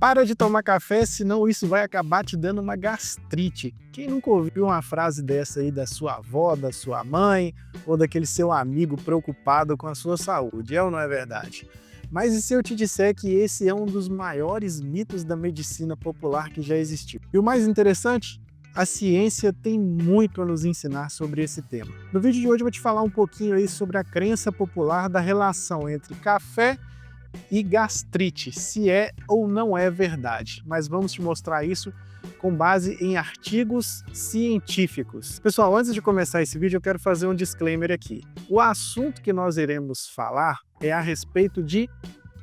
Para de tomar café, senão isso vai acabar te dando uma gastrite. Quem nunca ouviu uma frase dessa aí da sua avó, da sua mãe, ou daquele seu amigo preocupado com a sua saúde, é ou não é verdade? Mas e se eu te disser que esse é um dos maiores mitos da medicina popular que já existiu? E o mais interessante? A ciência tem muito a nos ensinar sobre esse tema. No vídeo de hoje eu vou te falar um pouquinho aí sobre a crença popular da relação entre café e gastrite, se é ou não é verdade. Mas vamos te mostrar isso com base em artigos científicos. Pessoal, antes de começar esse vídeo eu quero fazer um disclaimer aqui. O assunto que nós iremos falar é a respeito de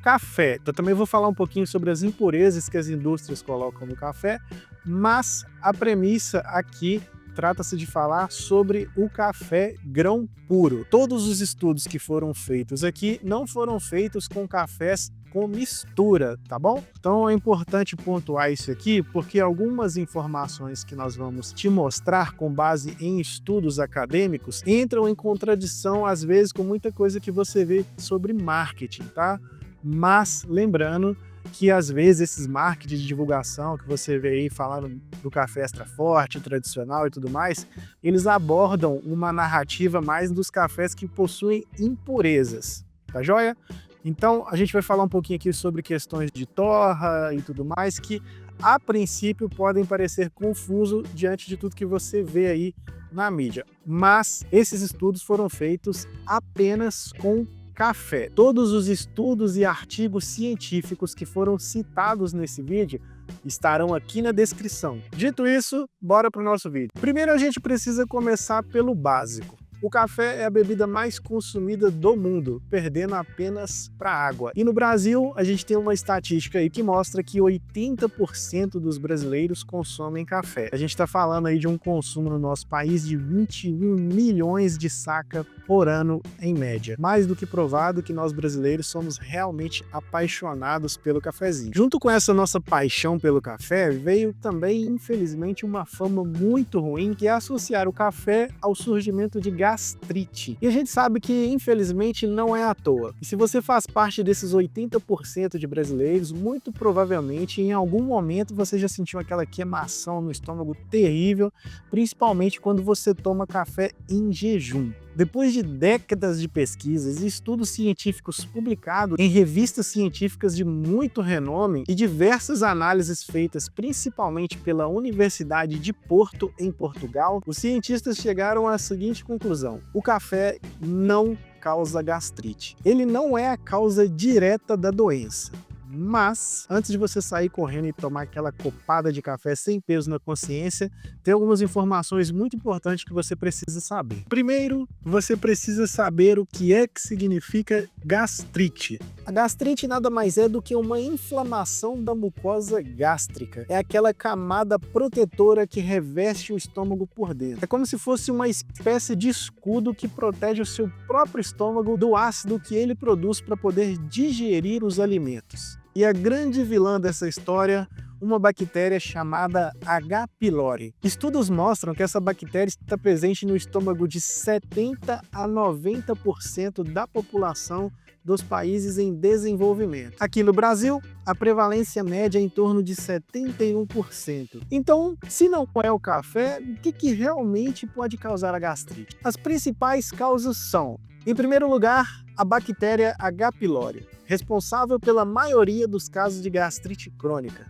café. Eu também vou falar um pouquinho sobre as impurezas que as indústrias colocam no café, mas a premissa aqui trata-se de falar sobre o café grão puro. Todos os estudos que foram feitos aqui não foram feitos com cafés com mistura, tá bom? Então é importante pontuar isso aqui, porque algumas informações que nós vamos te mostrar com base em estudos acadêmicos entram em contradição, às vezes, com muita coisa que você vê sobre marketing, tá? Mas lembrando que às vezes esses marketing de divulgação que você vê aí falando do café extra forte, tradicional e tudo mais, eles abordam uma narrativa mais dos cafés que possuem impurezas, tá joia? Então a gente vai falar um pouquinho aqui sobre questões de torra e tudo mais que a princípio podem parecer confuso diante de tudo que você vê aí na mídia, mas esses estudos foram feitos apenas com café. Todos os estudos e artigos científicos que foram citados nesse vídeo estarão aqui na descrição. Dito isso, bora para o nosso vídeo. Primeiro a gente precisa começar pelo básico. O café é a bebida mais consumida do mundo, perdendo apenas para a água. E no Brasil, a gente tem uma estatística aí que mostra que 80% dos brasileiros consomem café. A gente está falando aí de um consumo no nosso país de 21 milhões de saca por ano em média. Mais do que provado que nós brasileiros somos realmente apaixonados pelo cafezinho. Junto com essa nossa paixão pelo café, veio também, infelizmente, uma fama muito ruim, que é associar o café ao surgimento de gastrite. E a gente sabe que, infelizmente, não é à toa. E se você faz parte desses 80% de brasileiros, muito provavelmente, em algum momento, você já sentiu aquela queimação no estômago terrível, principalmente quando você toma café em jejum. Depois de décadas de pesquisas e estudos científicos publicados em revistas científicas de muito renome e diversas análises feitas principalmente pela Universidade de Porto, em Portugal, os cientistas chegaram à seguinte conclusão: o café não causa gastrite. Ele não é a causa direta da doença. Mas, antes de você sair correndo e tomar aquela copada de café sem peso na consciência, tem algumas informações muito importantes que você precisa saber. Primeiro, você precisa saber o que significa gastrite. A gastrite nada mais é do que uma inflamação da mucosa gástrica. É aquela camada protetora que reveste o estômago por dentro. É como se fosse uma espécie de escudo que protege o seu próprio estômago do ácido que ele produz para poder digerir os alimentos. E a grande vilã dessa história, uma bactéria chamada H. pylori. Estudos mostram que essa bactéria está presente no estômago de 70 a 90% da população dos países em desenvolvimento. Aqui no Brasil, a prevalência média é em torno de 71%. Então, se não é o café, o que realmente pode causar a gastrite? As principais causas são, em primeiro lugar, a bactéria H. pylori, responsável pela maioria dos casos de gastrite crônica.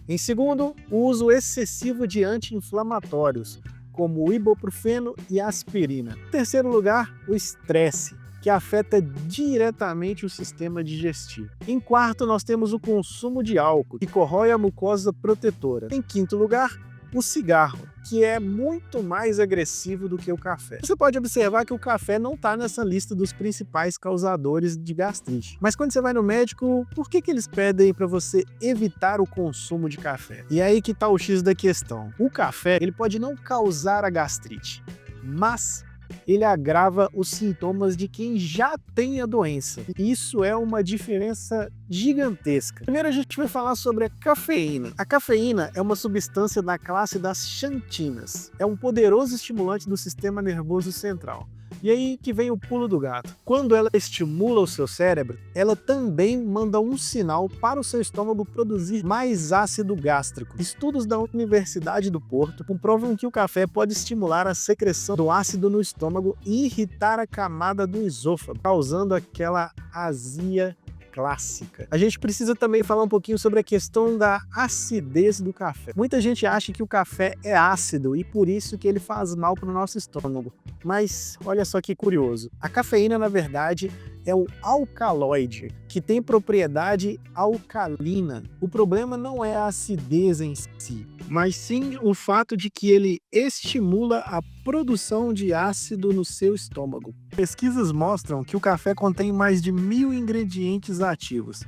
Em segundo, o uso excessivo de anti-inflamatórios, como o ibuprofeno e aspirina. Em terceiro lugar, o estresse, que afeta diretamente o sistema digestivo. Em quarto, nós temos o consumo de álcool, que corrói a mucosa protetora. Em quinto lugar, o cigarro, que é muito mais agressivo do que o café. Você pode observar que o café não está nessa lista dos principais causadores de gastrite. Mas quando você vai no médico, por que eles pedem para você evitar o consumo de café? E é aí que está o X da questão. O café, ele pode não causar a gastrite, mas ele agrava os sintomas de quem já tem a doença. Isso é uma diferença gigantesca. Primeiro a gente vai falar sobre a cafeína. A cafeína é uma substância da classe das xantinas. É um poderoso estimulante do sistema nervoso central. E aí que vem o pulo do gato. Quando ela estimula o seu cérebro, ela também manda um sinal para o seu estômago produzir mais ácido gástrico. Estudos da Universidade do Porto comprovam que o café pode estimular a secreção do ácido no estômago e irritar a camada do esôfago, causando aquela azia clássica. A gente precisa também falar um pouquinho sobre a questão da acidez do café. Muita gente acha que o café é ácido e por isso que ele faz mal para o nosso estômago. Mas olha só que curioso. A cafeína, na verdade, é um alcaloide, que tem propriedade alcalina. O problema não é a acidez em si, mas sim o fato de que ele estimula a produção de ácido no seu estômago. Pesquisas mostram que o café contém mais de 1.000 ingredientes ativos,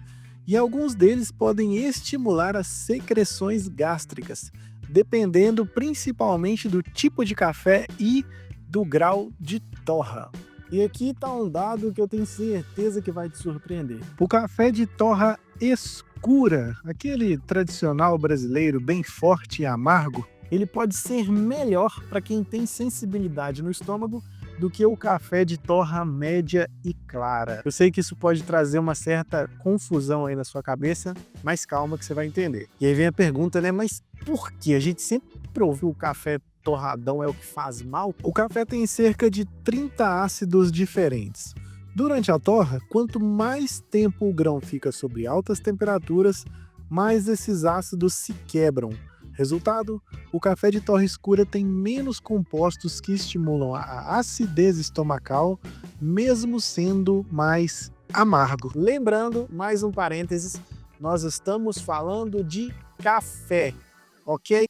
e alguns deles podem estimular as secreções gástricas, dependendo principalmente do tipo de café e do grau de torra. E aqui está um dado que eu tenho certeza que vai te surpreender. O café de torra escura, aquele tradicional brasileiro bem forte e amargo, ele pode ser melhor para quem tem sensibilidade no estômago do que o café de torra média e clara. Eu sei que isso pode trazer uma certa confusão aí na sua cabeça, mas calma que você vai entender. E aí vem a pergunta, né? Mas por que a gente sempre ouviu o café torradão é o que faz mal? O café tem cerca de 30 ácidos diferentes. Durante a torra, quanto mais tempo o grão fica sob altas temperaturas, mais esses ácidos se quebram. Resultado, o café de torra escura tem menos compostos que estimulam a acidez estomacal, mesmo sendo mais amargo. Lembrando, mais um parênteses, nós estamos falando de café. Ok?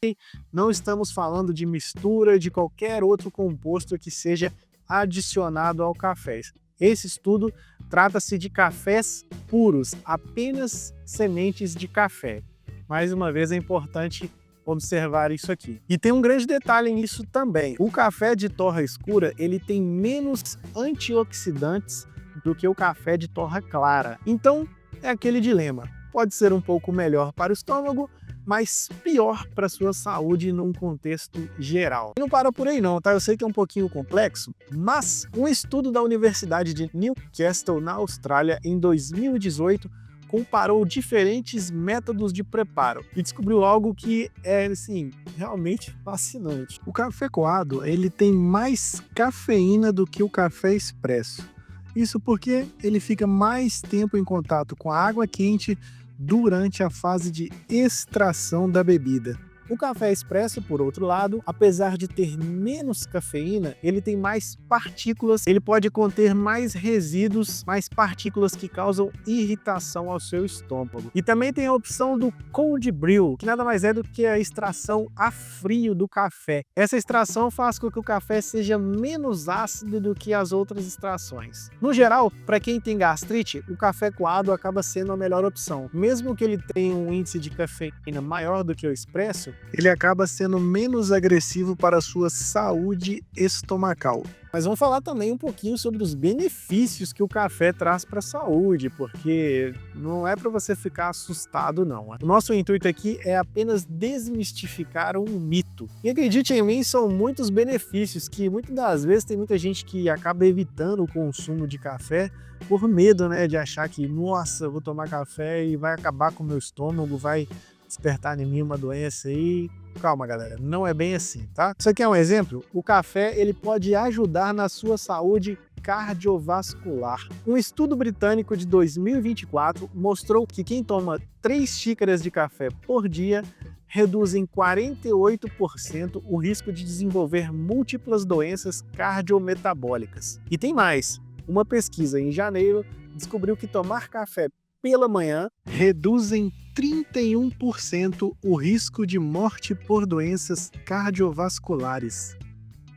Não estamos falando de mistura de qualquer outro composto que seja adicionado ao café. Esse estudo trata-se de cafés puros, apenas sementes de café. Mais uma vez é importante observar isso aqui. E tem um grande detalhe nisso também. O café de torra escura, ele tem menos antioxidantes do que o café de torra clara. Então, é aquele dilema. Pode ser um pouco melhor para o estômago, mas pior para a sua saúde num contexto geral. E não para por aí não, tá? Eu sei que é um pouquinho complexo, mas um estudo da Universidade de Newcastle, na Austrália, em 2018, comparou diferentes métodos de preparo e descobriu algo que é, assim, realmente fascinante. O café coado, ele tem mais cafeína do que o café expresso. Isso porque ele fica mais tempo em contato com a água quente durante a fase de extração da bebida. O café expresso, por outro lado, apesar de ter menos cafeína, ele tem mais partículas, ele pode conter mais resíduos, mais partículas que causam irritação ao seu estômago. E também tem a opção do cold brew, que nada mais é do que a extração a frio do café. Essa extração faz com que o café seja menos ácido do que as outras extrações. No geral, para quem tem gastrite, o café coado acaba sendo a melhor opção. Mesmo que ele tenha um índice de cafeína maior do que o expresso, ele acaba sendo menos agressivo para a sua saúde estomacal. Mas vamos falar também um pouquinho sobre os benefícios que o café traz para a saúde, porque não é para você ficar assustado, não. O nosso intuito aqui é apenas desmistificar um mito. E acredite em mim, são muitos benefícios que muitas das vezes tem muita gente que acaba evitando o consumo de café por medo, né, de achar que, nossa, eu vou tomar café e vai acabar com o meu estômago, vai despertar em mim uma doença aí. Calma, galera, não é bem assim, tá? Isso aqui é um exemplo. O café, ele pode ajudar na sua saúde cardiovascular. Um estudo britânico de 2024 mostrou que quem toma 3 xícaras de café por dia reduz em 48% o risco de desenvolver múltiplas doenças cardiometabólicas. E tem mais. Uma pesquisa em janeiro descobriu que tomar café pela manhã reduz em 31% o risco de morte por doenças cardiovasculares.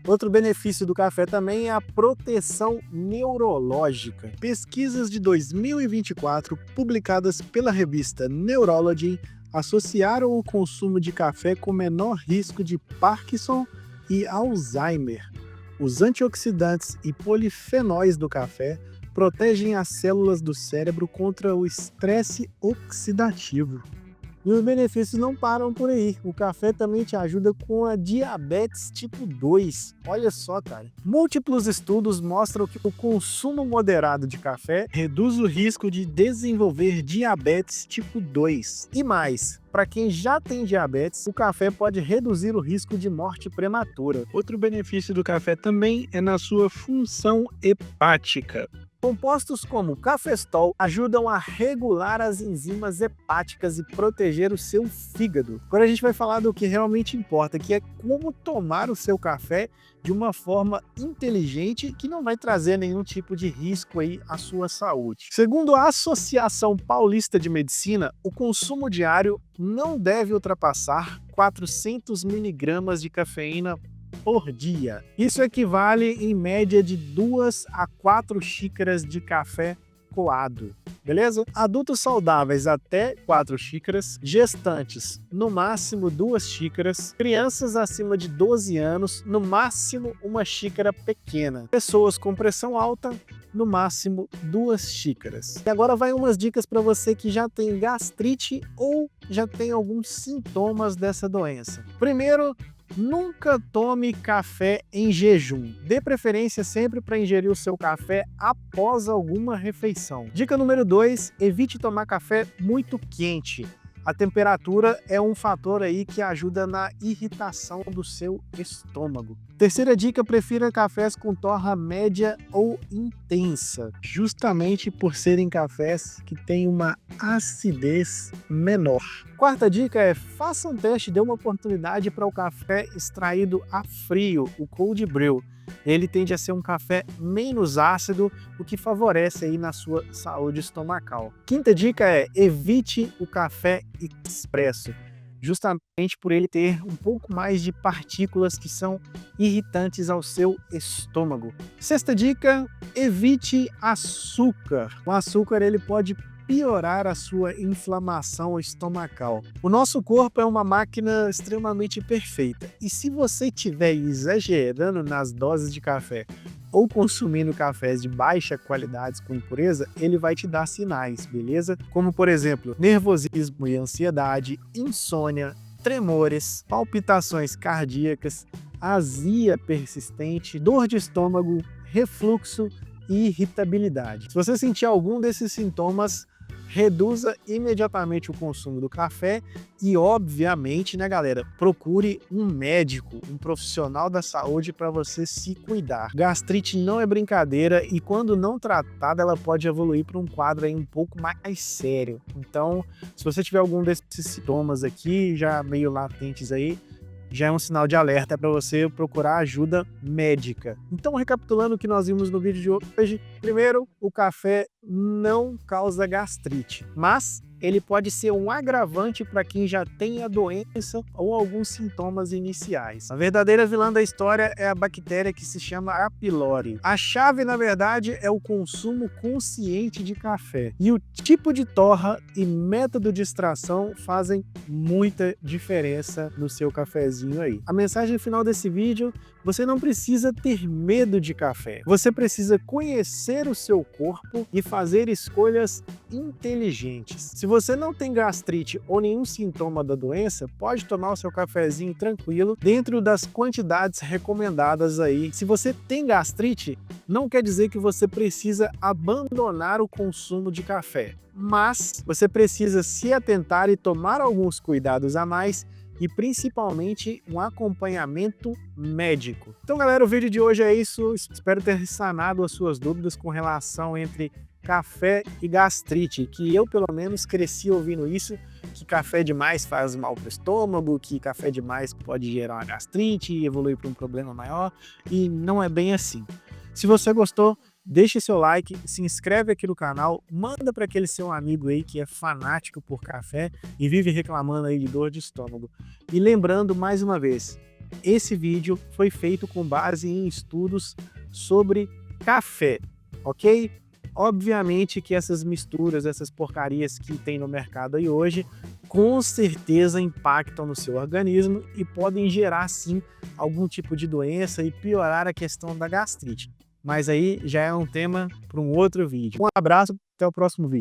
Outro benefício do café também é a proteção neurológica. Pesquisas de 2024, publicadas pela revista Neurology, associaram o consumo de café com menor risco de Parkinson e Alzheimer. Os antioxidantes e polifenóis do café protegem as células do cérebro contra o estresse oxidativo. E os benefícios não param por aí. O café também te ajuda com a diabetes tipo 2. Olha só, cara. Múltiplos estudos mostram que o consumo moderado de café reduz o risco de desenvolver diabetes tipo 2. E mais, para quem já tem diabetes, o café pode reduzir o risco de morte prematura. Outro benefício do café também é na sua função hepática. Compostos como cafestol ajudam a regular as enzimas hepáticas e proteger o seu fígado. Agora a gente vai falar do que realmente importa, que é como tomar o seu café de uma forma inteligente que não vai trazer nenhum tipo de risco aí à sua saúde. Segundo a Associação Paulista de Medicina, o consumo diário não deve ultrapassar 400 miligramas de cafeína por dia. Isso equivale em média de 2 a 4 xícaras de café coado, beleza? Adultos saudáveis até 4 xícaras, gestantes no máximo 2 xícaras, crianças acima de 12 anos no máximo 1 xícara pequena, pessoas com pressão alta no máximo 2 xícaras. E agora vai umas dicas para você que já tem gastrite ou já tem alguns sintomas dessa doença. Primeiro, nunca tome café em jejum. Dê preferência sempre para ingerir o seu café após alguma refeição. Dica número 2, evite tomar café muito quente. A temperatura é um fator aí que ajuda na irritação do seu estômago. Terceira dica, prefira cafés com torra média ou intensa, justamente por serem cafés que têm uma acidez menor. Quarta dica é, faça um teste, dê uma oportunidade para o café extraído a frio, o cold brew. Ele tende a ser um café menos ácido, o que favorece aí na sua saúde estomacal. Quinta dica é, evite o café expresso, justamente por ele ter um pouco mais de partículas que são irritantes ao seu estômago. Sexta dica, evite açúcar. O açúcar ele pode piorar a sua inflamação estomacal. O nosso corpo é uma máquina extremamente perfeita e se você estiver exagerando nas doses de café ou consumindo cafés de baixa qualidade com impureza, ele vai te dar sinais, beleza? Como, por exemplo, nervosismo e ansiedade, insônia, tremores, palpitações cardíacas, azia persistente, dor de estômago, refluxo e irritabilidade. Se você sentir algum desses sintomas, reduza imediatamente o consumo do café e, obviamente, né, galera, procure um médico, um profissional da saúde para você se cuidar. Gastrite não é brincadeira e, quando não tratada, ela pode evoluir para um quadro aí um pouco mais sério. Então, se você tiver algum desses sintomas aqui, já meio latentes aí, já é um sinal de alerta para você procurar ajuda médica. Então, recapitulando o que nós vimos no vídeo de hoje, primeiro, o café não causa gastrite, mas ele pode ser um agravante para quem já tem a doença ou alguns sintomas iniciais. A verdadeira vilã da história é a bactéria que se chama A. pylori. A chave, na verdade, é o consumo consciente de café. E o tipo de torra e método de extração fazem muita diferença no seu cafezinho aí. A mensagem final desse vídeo, você não precisa ter medo de café. Você precisa conhecer o seu corpo e fazer escolhas inteligentes. Se você não tem gastrite ou nenhum sintoma da doença, pode tomar o seu cafezinho tranquilo, dentro das quantidades recomendadas aí. Se você tem gastrite, não quer dizer que você precisa abandonar o consumo de café, mas você precisa se atentar e tomar alguns cuidados a mais e principalmente um acompanhamento médico. Então, galera, o vídeo de hoje é isso. Espero ter sanado as suas dúvidas com relação entre café e gastrite, que eu pelo menos cresci ouvindo isso, que café demais faz mal para o estômago, que café demais pode gerar uma gastrite e evoluir para um problema maior, e não é bem assim. Se você gostou, deixe seu like, se inscreve aqui no canal, manda para aquele seu amigo aí que é fanático por café e vive reclamando aí de dor de estômago. E lembrando mais uma vez, esse vídeo foi feito com base em estudos sobre café, ok? Obviamente que essas misturas, essas porcarias que tem no mercado aí hoje, com certeza impactam no seu organismo e podem gerar sim algum tipo de doença e piorar a questão da gastrite. Mas aí já é um tema para um outro vídeo. Um abraço, até o próximo vídeo.